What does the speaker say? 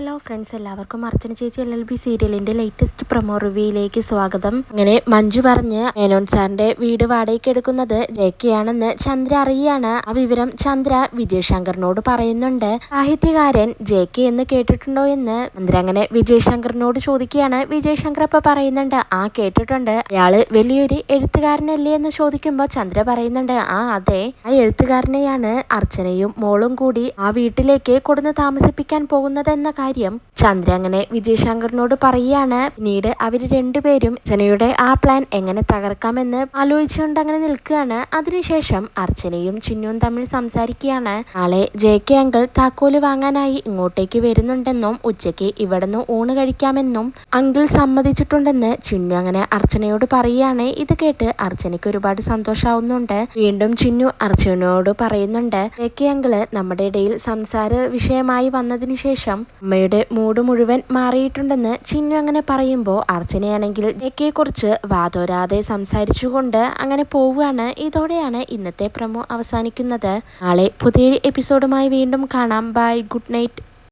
Hello friends, എല്ലാവർക്കും അർച്ചന ചേച്ചി LLB സീരിയലിന്റെ ലേറ്റസ്റ്റ് പ്രൊമോ റിവ്യൂയിലേക്ക് സ്വാഗതം. അങ്ങനെ മഞ്ജു പറഞ്ഞ് മേനോൻ സാറിന്റെ വീട് വാടകയ്ക്ക് എടുക്കുന്നത് ജെക്കെയാണെന്ന് ചന്ദ്ര അറിയാണ്. ആ വിവരം ചന്ദ്ര വിജയ് ശങ്കറിനോട് പറയുന്നുണ്ട്. സാഹിത്യകാരൻ ജെക്കെ എന്ന് കേട്ടിട്ടുണ്ടോ എന്ന് ചന്ദ്ര അങ്ങനെ വിജയ് ശങ്കറിനോട് ചോദിക്കുകയാണ്. വിജയ് ശങ്കർ അപ്പൊ പറയുന്നുണ്ട്, ആ കേട്ടിട്ടുണ്ട്, അയാള് വലിയൊരു എഴുത്തുകാരനല്ലേ എന്ന് ചോദിക്കുമ്പോൾ ചന്ദ്ര പറയുന്നുണ്ട്, ആ അതെ, ആ എഴുത്തുകാരനെയാണ് അർച്ചനയും മോളും കൂടി ആ വീട്ടിലേക്ക് കൊടുന്ന് താമസിപ്പിക്കാൻ പോകുന്നതെന്ന കാര്യം ചന്ദ്ര അങ്ങനെ വിജയ് ശങ്കറിനോട് പറയുകയാണ്. പിന്നീട് അവര് രണ്ടുപേരും അർച്ചനയുടെ ആ പ്ലാൻ എങ്ങനെ തകർക്കാമെന്ന് ആലോചിച്ചുകൊണ്ട് അങ്ങനെ നിൽക്കുകയാണ്. അതിനുശേഷം അർച്ചനയും ചിന്നുവും തമ്മിൽ സംസാരിക്കുകയാണ്. നാളെ ജെക്കെ അങ്കിൾ താക്കോല് വാങ്ങാനായി ഇങ്ങോട്ടേക്ക് വരുന്നുണ്ടെന്നും ഉച്ചയ്ക്ക് ഇവിടുന്ന് ഊണ് കഴിക്കാമെന്നും അങ്കിൾ സമ്മതിച്ചിട്ടുണ്ടെന്ന് ചിന്നു അങ്ങനെ അർച്ചനയോട് പറയുകയാണ്. ഇത് കേട്ട് അർച്ചനയ്ക്ക് ഒരുപാട് സന്തോഷാവുന്നുണ്ട്. വീണ്ടും ചിന്നു അർച്ചനയോട് പറയുന്നുണ്ട്, ജെക്കെ അങ്കിള് നമ്മുടെ ഇടയിൽ സംസാര വിഷയമായി വന്നതിന് ശേഷം അമ്മയുടെ മൂഡ് മുഴുവൻ മാറിയിട്ടുണ്ടെന്ന് ചിന്നു അങ്ങനെ പറയുമ്പോൾ അർച്ചനയാണെങ്കിൽ ജെക്കെയെ കുറിച്ച് വാതോരാതെ സംസാരിച്ചുകൊണ്ട് അങ്ങനെ പോവുകയാണ്. ഇതോടെയാണ് ഇന്നത്തെ പ്രൊമോ അവസാനിക്കുന്നത്. നാളെ പുതിയൊരു എപ്പിസോഡുമായി വീണ്ടും കാണാം. Bye, good night.